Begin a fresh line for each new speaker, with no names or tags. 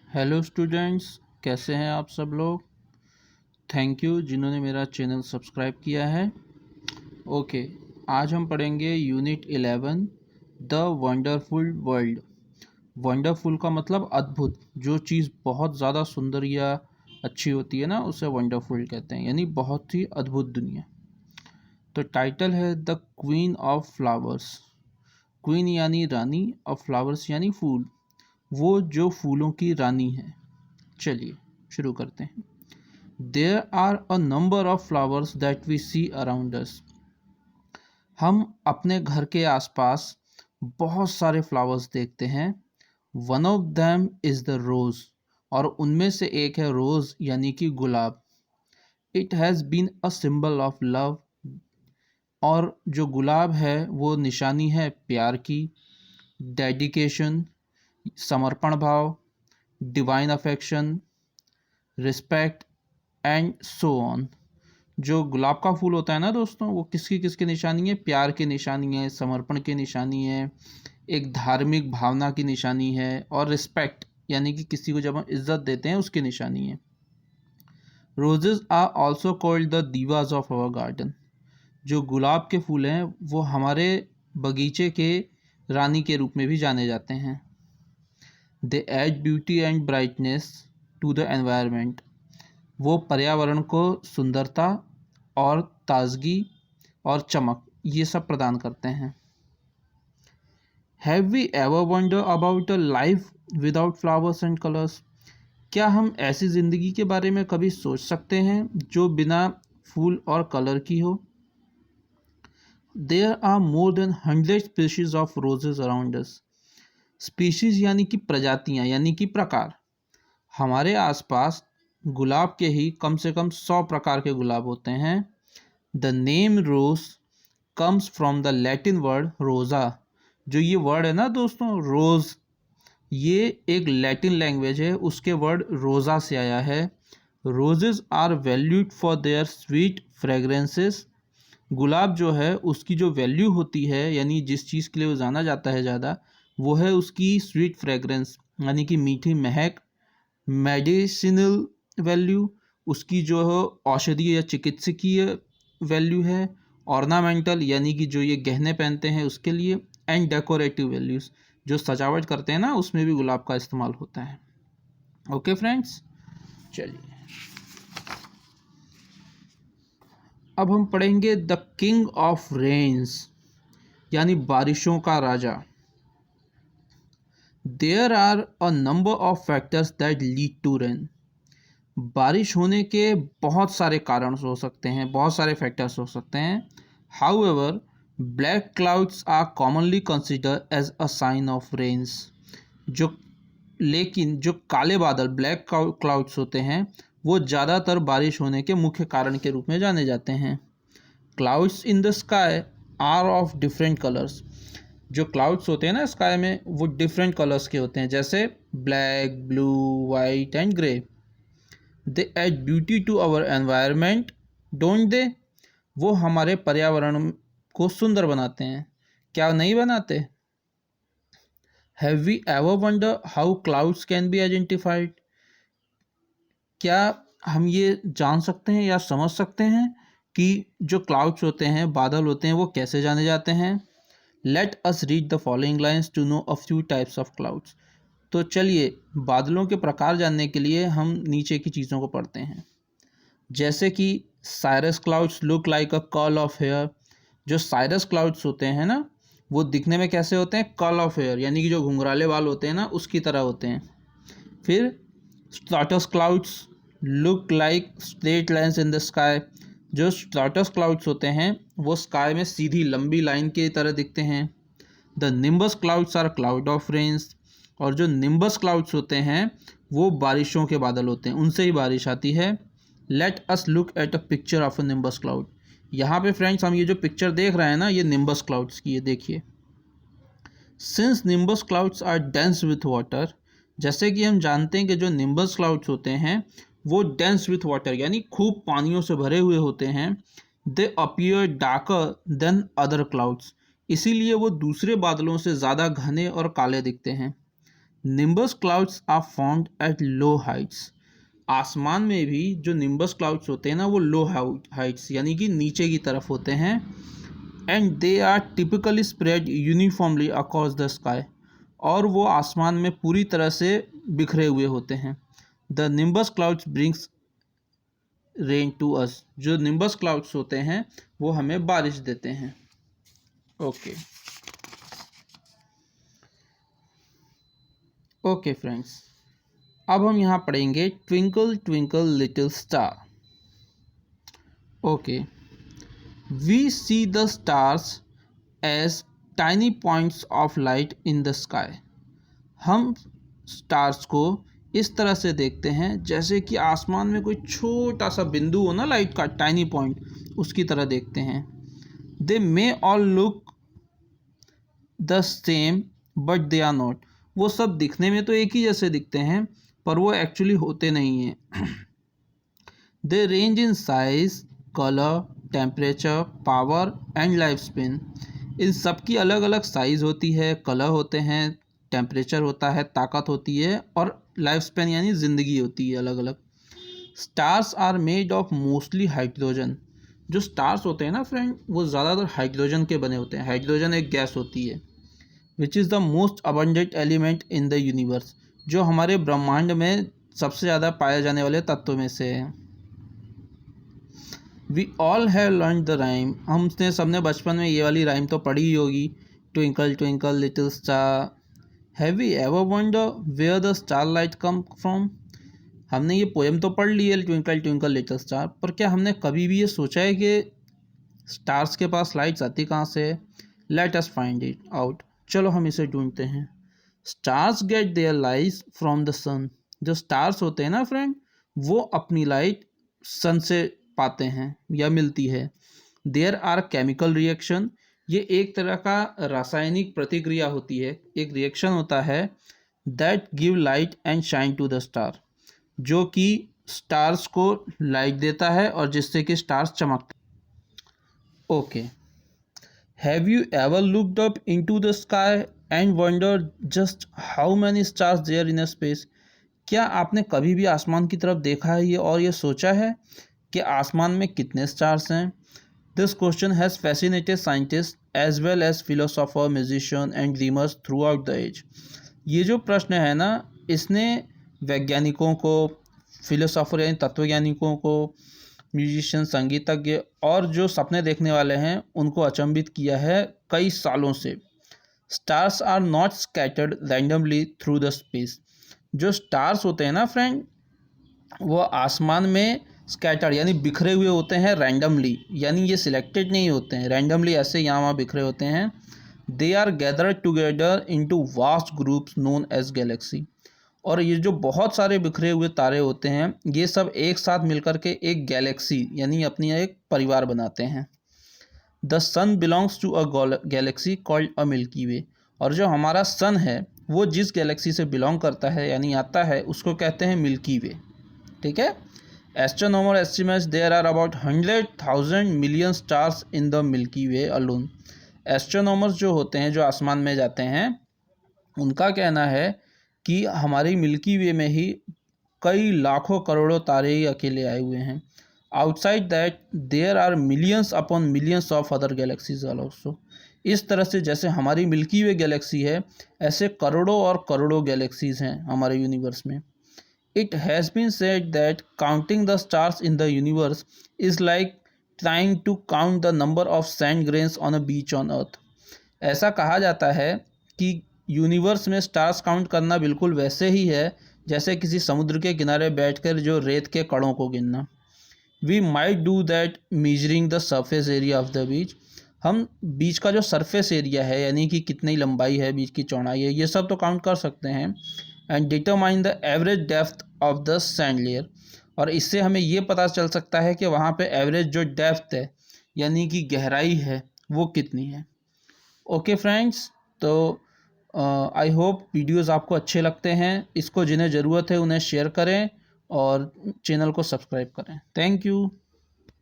Hello students, कैसे हैं आप सब लोग। थैंक यू जिन्होंने मेरा चैनल सब्सक्राइब किया है। ओके, आज हम पढ़ेंगे unit 11 the wonderful world. Wonderful का मतलब अद्भुत, जो चीज़ बहुत ज़्यादा सुंदर या अच्छी होती है ना, उसे वंडरफुल कहते हैं, यानी बहुत ही अद्भुत दुनिया। तो टाइटल है the queen of flowers. Queen यानी रानी और फ्लावर्स यानी फूल, वो जो फूलों की रानी है। चलिए शुरू करते हैं। There are a number of flowers that we see around us. हम अपने घर के आसपास बहुत सारे फ्लावर्स देखते हैं। One of them is the rose, और उनमें से एक है रोज़ यानी कि गुलाब। It has been a symbol of love, और जो गुलाब है वो निशानी है प्यार की, डेडिकेशन समर्पण भाव, divine affection, respect and so on. जो गुलाब का फूल होता है ना दोस्तों, वो किसकी किसकी निशानी है? प्यार की निशानी है, समर्पण की निशानी है, एक धार्मिक भावना की निशानी है, और रिस्पेक्ट यानी कि किसी को जब हम इज्जत देते हैं उसकी निशानी है। Roses are also called the divas of our garden. जो गुलाब के फूल हैं वो हमारे बगीचे के रानी के रूप में भी जाने जाते हैं। They add beauty and brightness to the environment. वो पर्यावरण को सुंदरता और ताजगी और चमक ये सब प्रदान करते हैं। Have we ever wonder about a life without flowers and colours. क्या हम ऐसी ज़िंदगी के बारे में कभी सोच सकते हैं जो बिना फूल और कलर की हो? There are more than 100 species of roses around us. Species यानी कि प्रजातियां यानी कि प्रकार। हमारे आसपास गुलाब के ही कम से कम 100 प्रकार के गुलाब होते हैं। The name rose comes from the Latin word rosa. जो ये वर्ड है ना दोस्तों, रोज़, ये एक लैटिन लैंग्वेज है, उसके वर्ड रोज़ा से आया है। Roses are valued for their sweet fragrances. गुलाब जो है उसकी जो वैल्यू होती है, यानी जिस चीज़ के लिए वो जाना जाता है ज़्यादा, वो है उसकी स्वीट फ्रेगरेंस यानी कि मीठी महक। मेडिसिनल वैल्यू, उसकी जो है औषधीय या चिकित्सकीय वैल्यू है। ऑर्नामेंटल यानी कि जो ये गहने पहनते हैं उसके लिए। एंड डेकोरेटिव वैल्यूज़, जो सजावट करते हैं ना उसमें भी गुलाब का इस्तेमाल होता है। ओके फ्रेंड्स, चलिए अब हम पढ़ेंगे द किंग ऑफ रेन्स, यानी बारिशों का राजा। There are a number of factors that lead to rain. बारिश होने के बहुत सारे कारण हो सकते हैं, बहुत सारे फैक्टर्स हो सकते हैं। However black clouds are commonly considered as a sign of rains. लेकिन जो काले बादल ब्लैक क्लाउड्स होते हैं वो ज़्यादातर बारिश होने के मुख्य कारण के रूप में जाने जाते हैं। Clouds in the sky are of different colours. जो क्लाउड्स होते हैं ना स्काई में, वो डिफरेंट कलर्स के होते हैं, जैसे black, blue, white and grey. They add beauty to our environment, don't they. वो हमारे पर्यावरण को सुंदर बनाते हैं, क्या नहीं बनाते? Have we ever wonder how clouds can be identified. क्या हम ये जान सकते हैं या समझ सकते हैं कि जो क्लाउड्स होते हैं, बादल होते हैं, वो कैसे जाने जाते हैं? Let us read the following lines to know a few types of clouds. तो चलिए बादलों के प्रकार जानने के लिए हम नीचे की चीज़ों को पढ़ते हैं। जैसे कि cirrus clouds look like a curl of hair. जो साइरस क्लाउड्स होते हैं ना, वो दिखने में कैसे होते हैं? कर्ल ऑफ हेयर, यानी कि जो घुंघराले बाल होते हैं ना उसकी तरह होते हैं। फिर stratus clouds look like straight lines in the sky. जो स्ट्राटस क्लाउड्स होते हैं वो स्काई में सीधी लंबी लाइन की तरह दिखते हैं। The nimbus clouds are cloud of rains. और जो निम्बस क्लाउड्स होते हैं वो बारिशों के बादल होते हैं, उनसे ही बारिश आती है। Let us look at a picture of a nimbus cloud. यहाँ पे फ्रेंड्स हम ये जो पिक्चर देख रहे हैं ना, ये निम्बस क्लाउड्स की है, देखिए। Since nimbus clouds are dense with water. जैसे कि हम जानते हैं कि जो निम्बस क्लाउड्स होते हैं वो डेंस विथ वाटर यानी खूब पानियों से भरे हुए होते हैं। दे appear darker then other clouds. इसीलिए वो दूसरे बादलों से ज़्यादा घने और काले दिखते हैं। Nimbus clouds are found at low heights. आसमान में भी जो निम्बस क्लाउड्स होते हैं ना वो लो हाइट्स यानी कि नीचे की तरफ होते हैं। And they are typically spread uniformly across the sky, और वो आसमान में पूरी तरह से बिखरे हुए होते हैं। The nimbus clouds brings rain to us. जो निम्बस क्लाउड्स होते हैं वो हमें बारिश देते हैं। ओके ओके फ्रेंड्स, अब हम यहाँ पढ़ेंगे twinkle twinkle little star. Okay, we see the stars as tiny points of light in the sky. हम स्टार्स को इस तरह से देखते हैं जैसे कि आसमान में कोई छोटा सा बिंदु हो ना लाइट का, टाइनी पॉइंट, उसकी तरह देखते हैं। They may all look the same but they are not. वो सब दिखने में तो एक ही जैसे दिखते हैं पर वो एक्चुअली होते नहीं हैं। They range in size, colour, temperature, power and life span. इन सब की अलग अलग साइज़ होती है, कलर होते हैं, टेम्परेचर होता है, ताकत होती है, और लाइफ स्पेन यानी ज़िंदगी होती है अलग अलग। Stars are made of mostly hydrogen. जो स्टार्स होते हैं ना फ्रेंड वो ज़्यादातर हाइड्रोजन के बने होते हैं। हाइड्रोजन एक गैस होती है which is the most abundant element in the universe, जो हमारे ब्रह्मांड में सबसे ज़्यादा पाए जाने वाले तत्वों में से है। We all have learn the rhyme. हमने सबने बचपन में ये वाली राइम तो पढ़ी ही होगी, twinkle twinkle little star, have we ever wonder where the star light come from. हमने ये पोएम तो पढ़ ली है ट्विंकल ट्विंकल लिटिल स्टार, पर क्या हमने कभी भी ये सोचा है कि स्टार्स के पास लाइट्स आती कहाँ से है? Let us find it out. चलो हम इसे ढूंढते हैं। Stars get their lights from the sun. जो स्टार्स होते हैं ना फ्रेंड वो अपनी लाइट सन से पाते हैं या मिलती है। There are chemical reaction. ये एक तरह का रासायनिक प्रतिक्रिया होती है, एक रिएक्शन होता है that give light and shine to the star, जो कि स्टार्स को लाइट देता है और जिससे कि स्टार्स चमकते। Okay, have you ever looked up into the sky and wondered just how many stars there in space. क्या आपने कभी भी आसमान की तरफ देखा है और ये सोचा है कि आसमान में कितने स्टार्स हैं? This question has fascinated scientist as well as philosopher, musician and dreamers throughout the age. ये जो प्रश्न है ना इसने वैज्ञानिकों को, फिलोसोफर यानी तत्वज्ञानिकों को, म्यूजिशियन, संगीतज्ञ और जो सपने देखने वाले हैं उनको अचंभित किया है कई सालों से। Stars are not scattered randomly through the space. जो स्टार्स होते हैं ना फ्रेंड वो आसमान में स्कैटर्ड यानी बिखरे हुए होते हैं रैंडमली, यानी ये सिलेक्टेड नहीं होते हैं, रैंडमली ऐसे यहाँ वहाँ बिखरे होते हैं। They are gathered together into vast groups known as galaxy. और ये जो बहुत सारे बिखरे हुए तारे होते हैं ये सब एक साथ मिलकर के एक गैलेक्सी यानी अपनी एक परिवार बनाते हैं। The sun belongs to a galaxy called a Milky Way. और जो हमारा सन है वो जिस गैलेक्सी से बिलोंग करता है यानी आता है उसको कहते हैं मिल्की वे। ठीक है। Astronomer estimates there are about 100,000 million stars in the milky way alone. Astronomers जो होते हैं जो आसमान में जाते हैं उनका कहना है कि हमारी मिल्की वे में ही कई लाखों करोड़ों तारे ही अकेले आए हुए हैं। Outside that there are millions upon millions of other galaxies also. इस तरह से जैसे हमारी मिल्की वे गैलेक्सी है ऐसे करोड़ों और करोड़ों गैलेक्सीज हैं हमारे यूनिवर्स में। It has been said that counting the stars in the universe is like trying to count the number of sand grains on a beach on earth. ऐसा कहा जाता है कि यूनिवर्स में स्टार्स काउंट करना बिल्कुल वैसे ही है जैसे किसी समुद्र के किनारे बैठकर जो रेत के कणों को गिनना। We might do that measuring the surface area of the beach. हम बीच का जो सरफेस एरिया है यानी कि कितनी लंबाई है, बीच की चौड़ाई है, ये सब तो काउंट कर सकते हैं। And determine the average depth of the sand layer. और इससे हमें ये पता चल सकता है कि वहाँ पे एवरेज जो डेप्थ है यानी कि गहराई है वो कितनी है। ओके फ्रेंड्स, तो आई होप वीडियोज़ आपको अच्छे लगते हैं। इसको जिन्हें ज़रूरत है उन्हें शेयर करें और चैनल को सब्सक्राइब करें। Thank you.